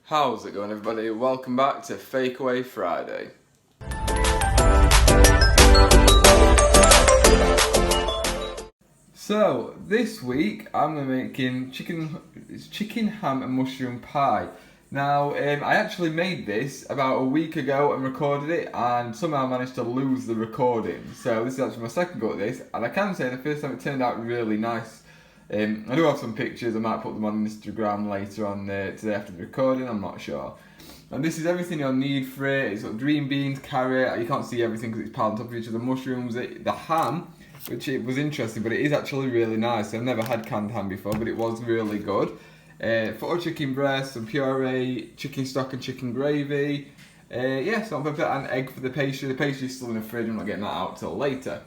How's it going, everybody? Welcome back to Fakeaway Friday. So this week I'm going to be making chicken ham and mushroom pie. Now I actually made this about a week ago and recorded it, and somehow managed to lose the recording. So this is actually my second go at this, and I can say the first time it turned out really nice. I do have some pictures. I might put them on Instagram later on today after the recording, I'm not sure. And this is everything you'll need for it. It's got green beans, carrot, you can't see everything because it's piled on top of each other, mushrooms, the ham, which it was interesting, but it is actually really nice. I've never had canned ham before, but it was really good. 4 chicken breasts, some puree, chicken stock and chicken gravy. Salt and pepper and egg for the pastry. The pastry's still in the fridge, I'm not getting that out till later.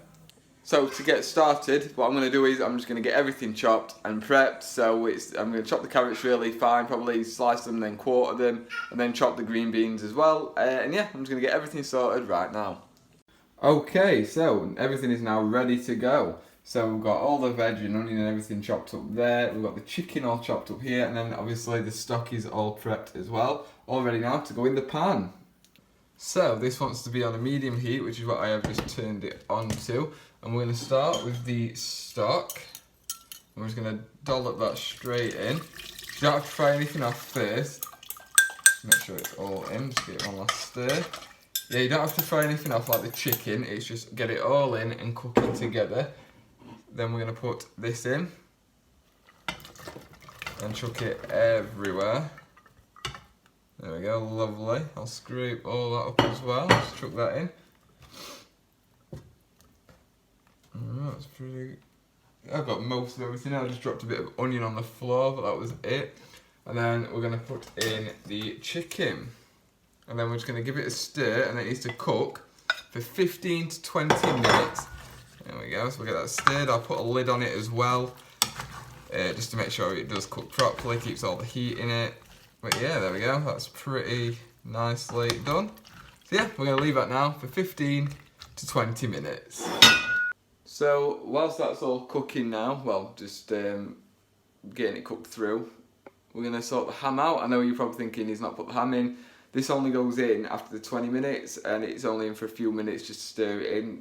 So to get started, what I'm going to do is I'm just going to get everything chopped and prepped. So I'm going to chop the carrots really fine, probably slice them, then quarter them, and then chop the green beans as well. I'm just going to get everything sorted right now. Okay, so everything is now ready to go. So we've got all the veg and onion and everything chopped up there. We've got the chicken all chopped up here, and then obviously the stock is all prepped as well. All ready now to go in the pan. So this wants to be on a medium heat, which is what I have just turned it on to. And we're going to start with the stock. And we're just going to dollop that straight in. You don't have to fry anything off first. Make sure it's all in, just give it one last stir. Yeah, you don't have to fry anything off like the chicken, it's just get it all in and cook it together. Then we're going to put this in and chuck it everywhere. There we go, lovely. I'll scrape all that up as well, just chuck that in. That's pretty. I've got most of everything. I just dropped a bit of onion on the floor, but that was it. And then we're going to put in the chicken. And then we're just going to give it a stir, and it needs to cook for 15 to 20 minutes. There we go, so we'll get that stirred. I'll put a lid on it as well, just to make sure it does cook properly, keeps all the heat in it. But yeah, there we go, that's pretty nicely done. So yeah, we're going to leave that now for 15 to 20 minutes. So whilst that's all cooking now, well, just getting it cooked through, we're going to sort the ham out. I know you're probably thinking he's not put the ham in. This only goes in after the 20 minutes, and it's only in for a few minutes just to stir it in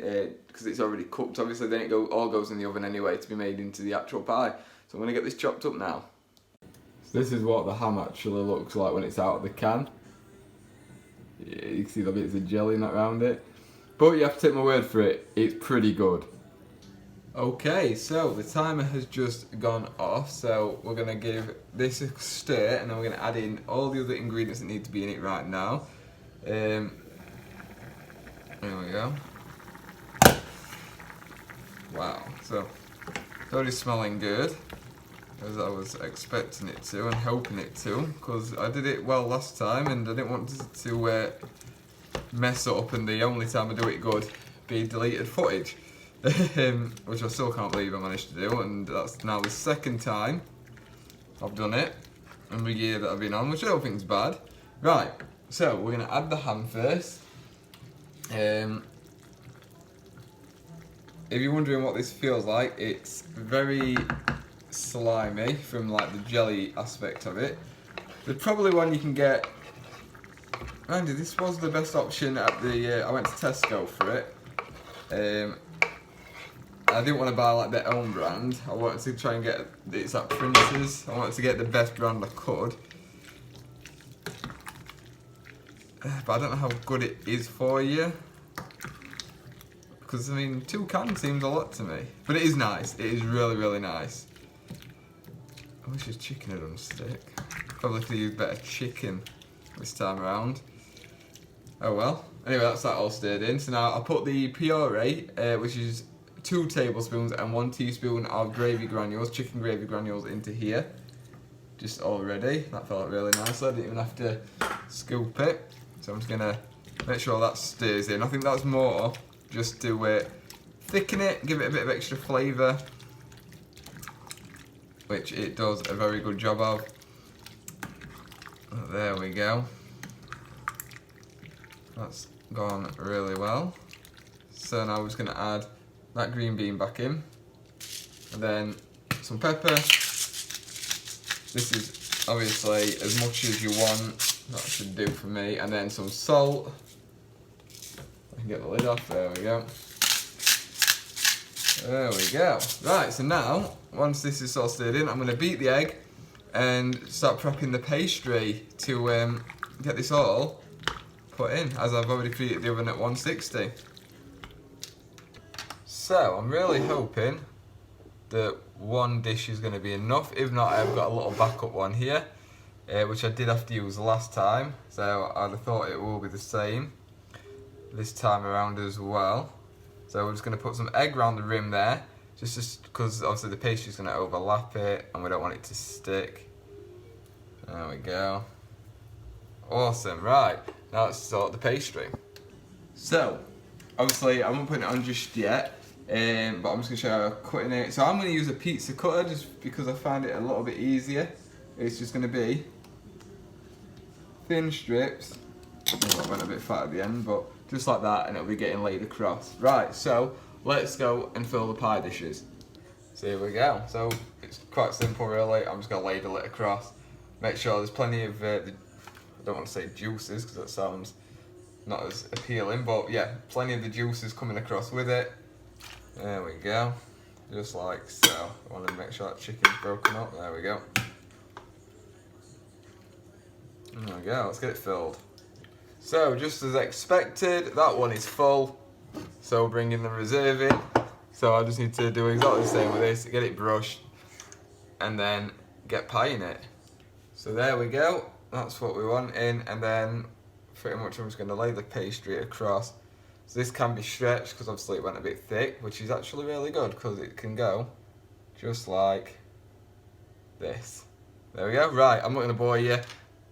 because it's already cooked. Obviously, then it all goes in the oven anyway to be made into the actual pie. So I'm going to get this chopped up now. So this is what the ham actually looks like when it's out of the can. Yeah, you can see the bits of jelly not around it. But you have to take my word for it, it's pretty good. Okay, so the timer has just gone off, so we're going to give this a stir, and then we're going to add in all the other ingredients that need to be in it right now. There we go. Wow, so it's already smelling good, as I was expecting it to and hoping it to, because I did it well last time and I didn't want to mess up, and the only time I do it good be deleted footage. Which I still can't believe I managed to do, and that's now the second time I've done it in the year that I've been on, which I don't think is bad. Right, so we're going to add the ham first. If you're wondering what this feels like, it's very slimy from like the jelly aspect of it. There's probably one you can get. Randy, this was the best option at the. I went to Tesco for it. I didn't want to buy like their own brand. I wanted to try and get, it's at Prince's. I wanted to get the best brand I could. But I don't know how good it is for you. Because I mean, 2 cans seems a lot to me. But it is nice. It is really, really nice. I wish his chicken had unstick. Probably could use better chicken this time around. Oh well. Anyway, that's that all stirred in. So now I'll put the puree, which is 2 tablespoons and 1 teaspoon of gravy granules, chicken gravy granules, into here. Just already. That felt really nicely. I didn't even have to scoop it. So I'm just going to make sure that stirs in. I think that's more just to thicken it, give it a bit of extra flavour, which it does a very good job of. There we go. That's gone really well. So now we're just going to add that green bean back in, and then some pepper. This is obviously as much as you want. That should do for me. And then some salt. I can get the lid off. There we go. There we go. Right, so now, once this is all stirred in, I'm going to beat the egg and start prepping the pastry to get this all put in, as I've already preheated the oven at 160. So, I'm really hoping that one dish is going to be enough. If not, I've got a little backup one here, which I did have to use last time, so I'd have thought it will be the same this time around as well. So we're just going to put some egg around the rim there, just because obviously the pastry is going to overlap it and we don't want it to stick. There we go. Awesome, right, now let's sort the pastry. So, obviously I'm not putting it on just yet, but I'm just going to show you how I'm cutting it. So I'm going to use a pizza cutter just because I find it a little bit easier. It's just going to be thin strips. Oh, I went a bit fat at the end, but just like that, and it'll be getting laid across. Right, so let's go and fill the pie dishes. So here we go. So it's quite simple really. I'm just going to ladle it across. Make sure there's plenty of, I don't want to say juices because that sounds not as appealing, but yeah, plenty of the juices coming across with it. There we go. Just like so. I want to make sure that chicken's broken up. There we go. There we go, let's get it filled. So, just as expected, that one is full. So, bringing the reserve in. So, I just need to do exactly the same with this, get it brushed, and then get pie in it. So, there we go. That's what we want in, and then pretty much I'm just going to lay the pastry across. So, this can be stretched because obviously it went a bit thick, which is actually really good because it can go just like this. There we go. Right, I'm not going to bore you.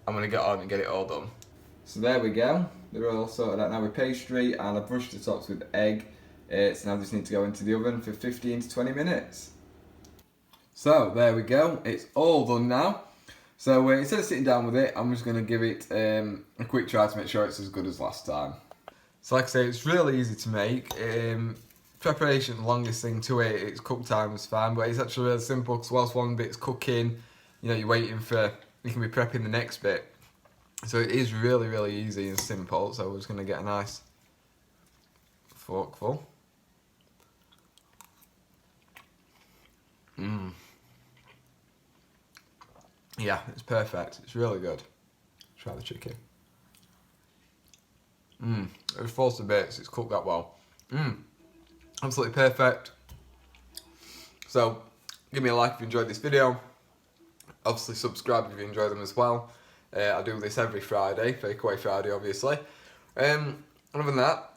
I'm going to get on and get it all done. So there we go, they're all sorted out now with pastry, and I brushed the tops with egg, so now I just need to go into the oven for 15 to 20 minutes. So there we go, it's all done now. So instead of sitting down with it, I'm just going to give it a quick try to make sure it's as good as last time. So like I say, it's really easy to make. Preparation, the longest thing to it, its cook time is fine, but it's actually really simple because whilst one bit's cooking, you know, you're waiting for, you can be prepping the next bit. So it is really, really easy and simple. So we're just going to get a nice forkful. Yeah, it's perfect. It's really good. Try the chicken. It's falls to bits. It's cooked that well. Absolutely perfect. So give me a like if you enjoyed this video. Obviously subscribe if you enjoy them as well. I do this every Friday, Fakeaway Friday obviously. Other than that,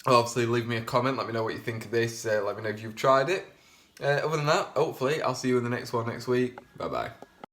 obviously leave me a comment, let me know what you think of this, let me know if you've tried it. Other than that, hopefully I'll see you in the next one next week. Bye bye.